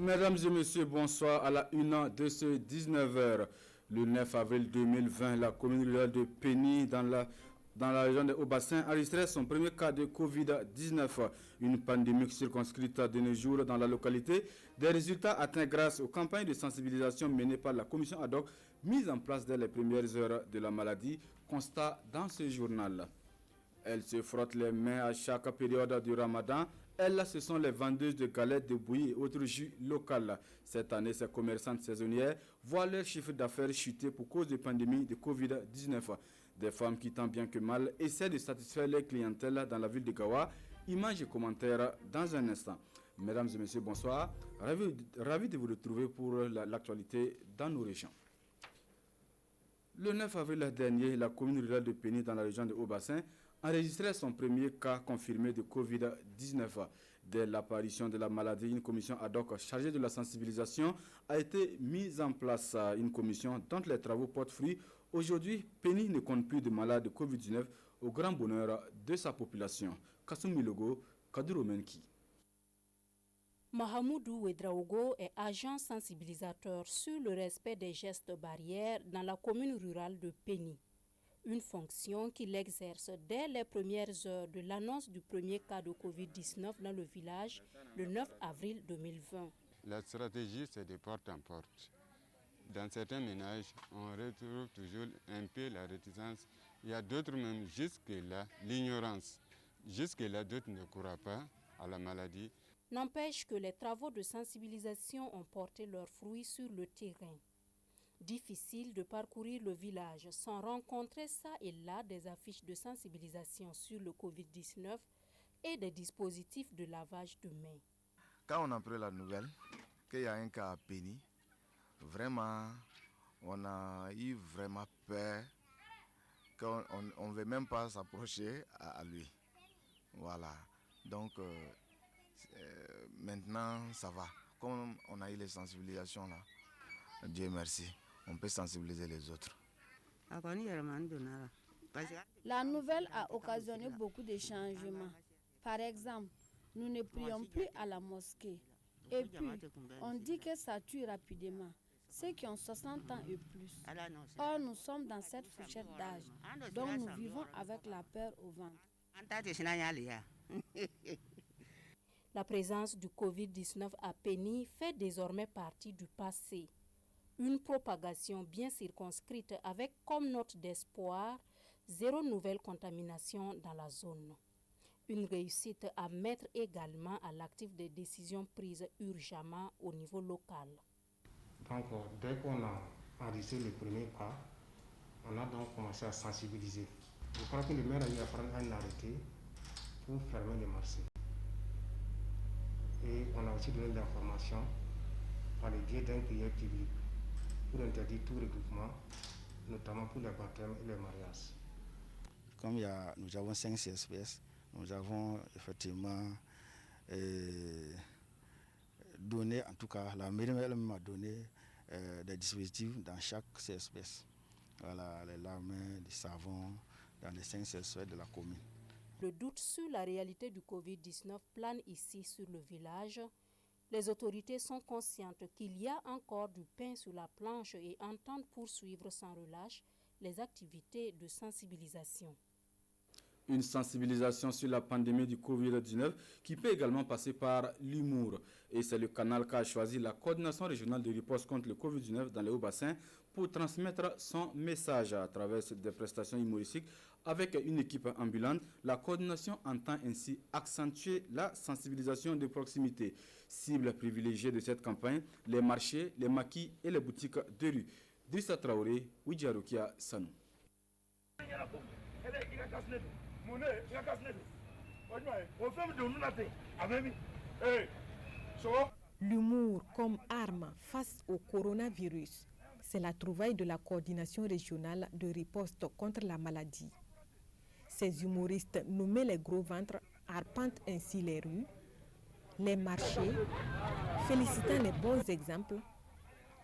Mesdames et messieurs, bonsoir. À la une de ce 19h, le 9 avril 2020, la commune rurale de Pény, dans la région de Haut-Bassin, enregistrait son premier cas de Covid-19. Une pandémie circonscrite de nos jours dans la localité. Des résultats atteints grâce aux campagnes de sensibilisation menées par la commission ad hoc, mise en place dès les premières heures de la maladie. Constat dans ce journal. Elles se frottent les mains à chaque période du ramadan. Elles, ce sont les vendeuses de galettes, de bouillies et autres jus locaux. Cette année, ces commerçantes saisonnières voient leur chiffre d'affaires chuter pour cause de pandémie de Covid-19. Des femmes qui, tant bien que mal, essaient de satisfaire leur clientèle dans la ville de Gawa. Images et commentaires dans un instant. Mesdames et messieurs, bonsoir. Ravi de vous retrouver pour l'actualité dans nos régions. Le 9 avril dernier, la commune rurale de Pény, dans la région de Haut-Bassin, enregistrait son premier cas confirmé de Covid-19. Dès l'apparition de la maladie, une commission ad hoc chargée de la sensibilisation a été mise en place. Une commission dont les travaux portent fruit. Aujourd'hui, Pény ne compte plus de malades de Covid-19 au grand bonheur de sa population. Kassoum Milogo, Kaduro Menki. Mahamoudou Ouedraogo est agent sensibilisateur sur le respect des gestes barrières dans la commune rurale de Pény. Une fonction qu'il exerce dès les premières heures de l'annonce du premier cas de Covid-19 dans le village le 9 avril 2020. La stratégie, c'est de porte en porte. Dans certains ménages, on retrouve toujours un peu la réticence. Il y a d'autres même, jusque-là, l'ignorance. Jusque-là, d'autres ne croient pas à la maladie. N'empêche que les travaux de sensibilisation ont porté leurs fruits sur le terrain. Difficile de parcourir le village sans rencontrer ça et là des affiches de sensibilisation sur le Covid-19 et des dispositifs de lavage de mains. Quand on a pris la nouvelle qu'il y a un cas à Pény, vraiment, on a eu vraiment peur qu'on ne veut même pas s'approcher à lui. Voilà. Donc, maintenant, ça va. Comme on a eu les sensibilisations là, Dieu merci, on peut sensibiliser les autres. La nouvelle a occasionné beaucoup de changements. Par exemple, nous ne prions plus à la mosquée. Et puis, on dit que ça tue rapidement ceux qui ont 60 ans et plus. Or, nous sommes dans cette fourchette d'âge, donc nous vivons avec la peur au ventre. La présence du Covid-19 à Pény fait désormais partie du passé. Une propagation bien circonscrite avec comme note d'espoir 0 nouvelle contamination dans la zone. Une réussite à mettre également à l'actif des décisions prises urgemment au niveau local. Donc, dès qu'on a enregistré le premier cas, on a donc commencé à sensibiliser. Je crois que le maire a eu à prendre un arrêté pour fermer les marchés. Et on a aussi donné de l'information par le biais d'un prière public pour interdire tout regroupement, notamment pour les baptêmes et les mariages. Comme nous avons 5 CSPS, nous avons effectivement donné, en tout cas la mairie elle-même a donné des dispositifs dans chaque CSPS. Voilà, les lamins, les savons, dans les 5 CSPS de la commune. Le doute sur la réalité du Covid-19 plane ici sur le village. Les autorités sont conscientes qu'il y a encore du pain sur la planche et entendent poursuivre sans relâche les activités de sensibilisation. Une sensibilisation sur la pandémie du Covid-19 qui peut également passer par l'humour. Et c'est le canal qu'a choisi la coordination régionale de riposte contre le Covid-19 dans les Hauts-Bassins pour transmettre son message à travers des prestations humoristiques avec une équipe ambulante. La coordination entend ainsi accentuer la sensibilisation de proximité. Cible privilégiée de cette campagne, les marchés, les maquis et les boutiques de rue. Drissa Traoré, Ouidjaroukia Sanou. L'humour comme arme face au coronavirus, c'est la trouvaille de la coordination régionale de riposte contre la maladie. Ces humoristes nommés les gros ventres arpentent ainsi les rues, les marchés, félicitant les bons exemples,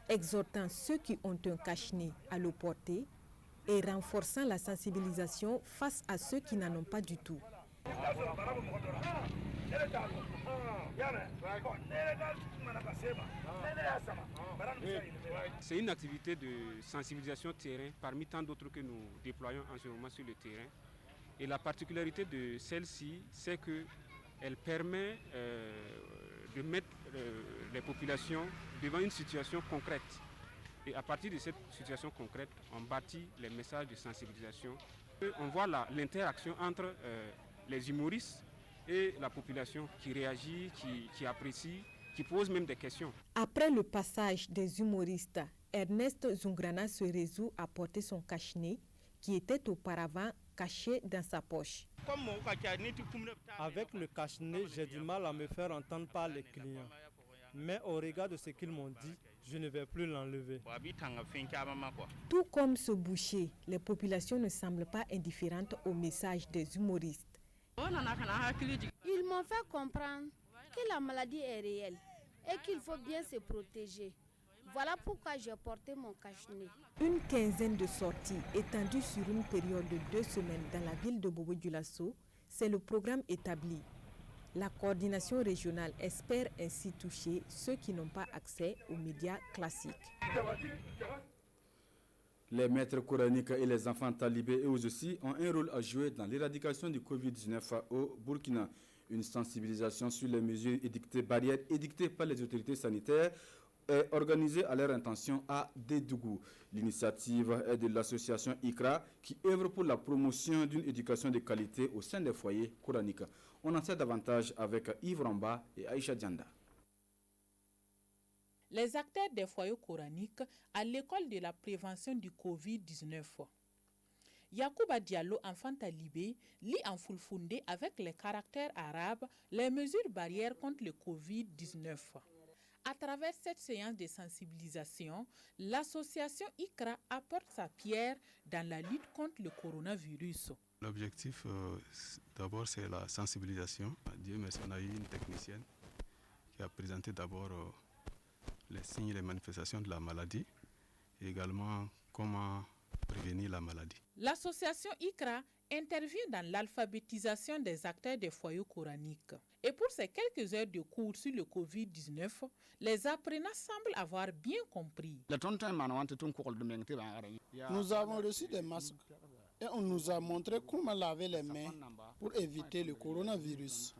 exhortant ceux qui ont un cache-nez à le porter et renforçant la sensibilisation face à ceux qui n'en ont pas du tout. C'est une activité de sensibilisation terrain parmi tant d'autres que nous déployons en ce moment sur le terrain. Et la particularité de celle-ci, c'est qu'elle permet de mettre les populations devant une situation concrète. Et à partir de cette situation concrète, on bâtit les messages de sensibilisation. On voit l'interaction entre les humoristes et la population qui réagit, qui apprécie, qui pose même des questions. Après le passage des humoristes, Ernest Zungrana se résout à porter son cache-nez qui était auparavant caché dans sa poche. Avec le cache-nez, j'ai du mal à me faire entendre par les clients. Mais au regard de ce qu'ils m'ont dit, je ne vais plus l'enlever. Tout comme ce boucher, les populations ne semblent pas indifférentes au message des humoristes. Ils m'ont fait comprendre que la maladie est réelle et qu'il faut bien se protéger. Voilà pourquoi j'ai porté mon cache-nez. Une quinzaine de sorties étendues sur une période de 2 semaines dans la ville de Bobo-Dioulasso, c'est le programme établi. La coordination régionale espère ainsi toucher ceux qui n'ont pas accès aux médias classiques. Les maîtres coraniques et les enfants talibés, eux aussi, ont un rôle à jouer dans l'éradication du Covid-19 au Burkina. Une sensibilisation sur les mesures barrières édictées par les autorités sanitaires est organisée à leur intention à Dédougou. L'initiative est de l'association ICRA qui œuvre pour la promotion d'une éducation de qualité au sein des foyers coraniques. On en sait davantage avec Yves Ramba et Aïcha Dianda. Les acteurs des foyers coraniques à l'école de la prévention du Covid-19. Yacouba Diallo, enfant talibé, lit en fulfundé avec les caractères arabes les mesures barrières contre le Covid-19. À travers cette séance de sensibilisation, l'association ICRA apporte sa pierre dans la lutte contre le coronavirus. L'objectif, d'abord, c'est la sensibilisation. Dieu merci, on a eu une technicienne qui a présenté d'abord les signes et les manifestations de la maladie et également comment prévenir la maladie. L'association ICRA intervient dans l'alphabétisation des acteurs des foyers coraniques. Et pour ces quelques heures de cours sur le Covid-19, les apprenants semblent avoir bien compris. Nous avons reçu des masques et on nous a montré comment laver les mains pour éviter le coronavirus.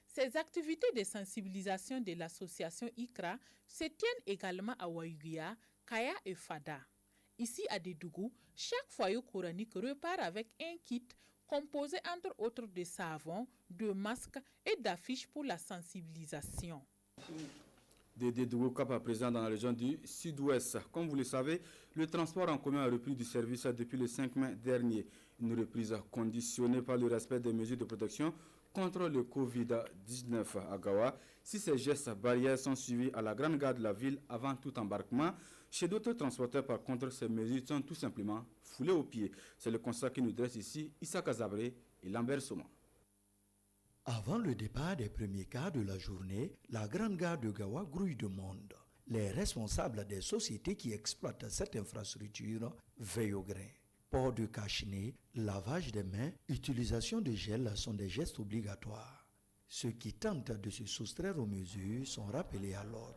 Ces activités de sensibilisation de l'association ICRA se tiennent également à Waïguia, Kaya et Fada. Ici à Dédougou, chaque foyer coranique repart avec un kit composé entre autres de savons, de masques et d'affiches pour la sensibilisation. Dédougou Cap présent dans la région du Sud-Ouest. Comme vous le savez, le transport en commun a repris du service depuis le 5 mai dernier. Une reprise conditionnée par le respect des mesures de protection contre le Covid-19 à Gawa. Si ces gestes barrières sont suivis à la grande gare de la ville avant tout embarquement, chez d'autres transporteurs, par contre, ces mesures sont tout simplement foulées aux pieds. C'est le constat qui nous dresse ici Issa Kazabré et Lambert Soma. Avant le départ des premiers cars de la journée, la grande gare de Gawa grouille de monde. Les responsables des sociétés qui exploitent cette infrastructure veillent au grain. Port de cache-nez, lavage des mains, utilisation de gel sont des gestes obligatoires. Ceux qui tentent de se soustraire aux mesures sont rappelés à l'ordre.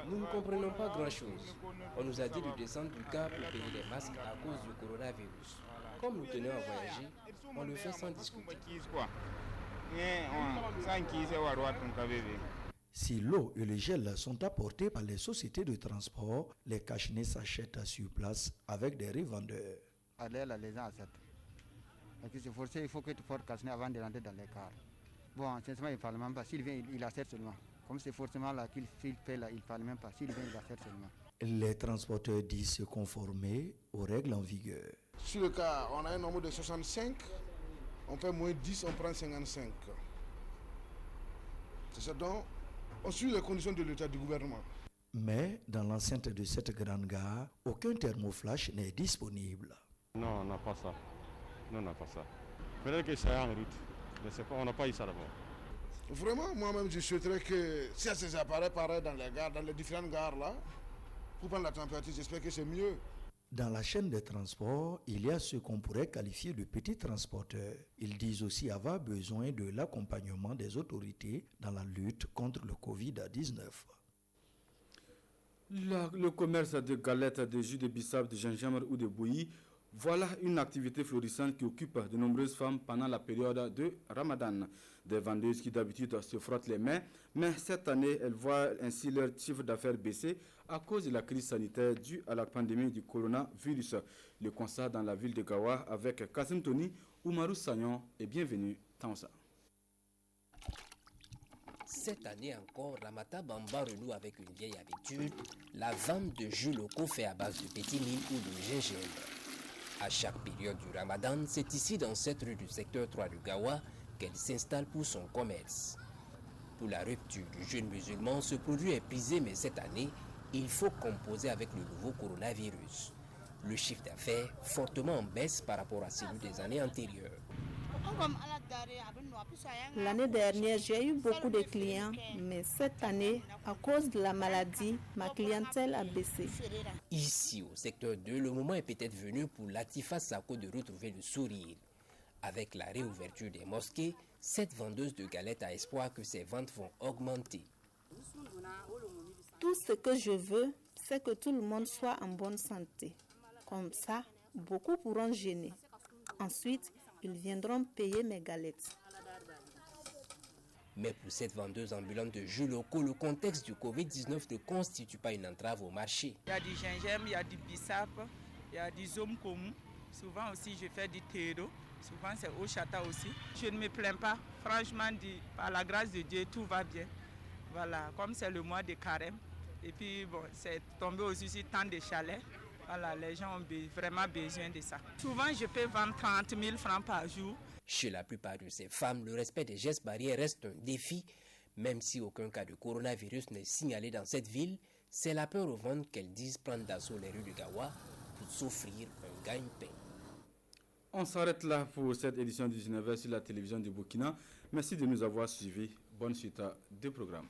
Nous ne comprenons pas grand-chose. On nous a dit de descendre du car pour payer les masques à cause du coronavirus. Comme nous tenions à voyager, on le fait sans discuter. Si l'eau et le gel sont apportés par les sociétés de transport, les cache-nez s'achètent sur place avec des revendeurs. Les gens acceptent. Parce que c'est forcé, il faut que tu portes cache-nez avant de rentrer dans les cars. Bon, sincèrement, il ne parle même pas. S'il vient, il accepte seulement. Comme c'est forcément là qu'il fait là, il ne parle même pas. S'il vient, il accepte seulement. Les transporteurs disent se conformer aux règles en vigueur. Sur le cas, on a un nombre de 65, on fait moins 10, on prend 55. C'est ça, donc on suit les conditions de l'État du gouvernement. Mais dans l'enceinte de cette grande gare, aucun thermoflash n'est disponible. Non, on n'a pas ça. Non, on n'a pas ça. Peut-être que ça est en route. Je ne sais pas, on n'a pas eu ça d'abord. Vraiment, moi-même, je souhaiterais que si ces appareils paraissent dans les gares, dans les différentes gares là, pour prendre la température, j'espère que c'est mieux. Dans la chaîne des transports, il y a ce qu'on pourrait qualifier de petits transporteurs. Ils disent aussi avoir besoin de l'accompagnement des autorités dans la lutte contre le Covid-19. Le commerce de galettes, de jus de bissap, de gingembre ou de bouillie, voilà une activité florissante qui occupe de nombreuses femmes pendant la période de Ramadan. Des vendeuses qui d'habitude se frottent les mains, mais cette année, elles voient ainsi leur chiffre d'affaires baisser à cause de la crise sanitaire due à la pandémie du coronavirus. Le constat dans la ville de Gawa avec Kassim Tony, Oumarou Sagnon et bienvenue Tansa. Cette année encore, Ramata Bamba renoue avec une vieille habitude, la vente de jus locaux faits à base de petits milles ou de gingembre. À chaque période du Ramadan, c'est ici dans cette rue du secteur 3 de Gawa qu'elle s'installe pour son commerce. Pour la rupture du jeûne musulman, ce produit est prisé, mais cette année, il faut composer avec le nouveau coronavirus. Le chiffre d'affaires fortement en baisse par rapport à celui des années antérieures. L'année dernière, j'ai eu beaucoup de clients, mais cette année, à cause de la maladie, ma clientèle a baissé. Ici, au secteur 2, le moment est peut-être venu pour Latifa Sako de retrouver le sourire. Avec la réouverture des mosquées, cette vendeuse de galettes a espoir que ses ventes vont augmenter. Tout ce que je veux, c'est que tout le monde soit en bonne santé. Comme ça, beaucoup pourront jeûner. Ensuite, ils viendront payer mes galettes. Mais pour cette vendeuse ambulante de jus locaux, le contexte du Covid-19 ne constitue pas une entrave au marché. Il y a du gingembre, il y a du bissap, il y a du zomkomu. Souvent aussi, je fais du théro. Souvent, c'est au chata aussi. Je ne me plains pas. Franchement, par la grâce de Dieu, tout va bien. Voilà, comme c'est le mois de carême. Et puis, bon, c'est tombé aussi sur tant de chaleur. Voilà, les gens ont vraiment besoin de ça. Souvent, je peux vendre 30 000 francs par jour. Chez la plupart de ces femmes, le respect des gestes barrières reste un défi. Même si aucun cas de coronavirus n'est signalé dans cette ville, c'est la peur au ventre qu'elles disent prendre d'assaut les rues de Gawa pour s'offrir un gagne-pain. On s'arrête là pour cette édition du 19h sur la télévision du Burkina. Merci de nous avoir suivis. Bonne suite de programme.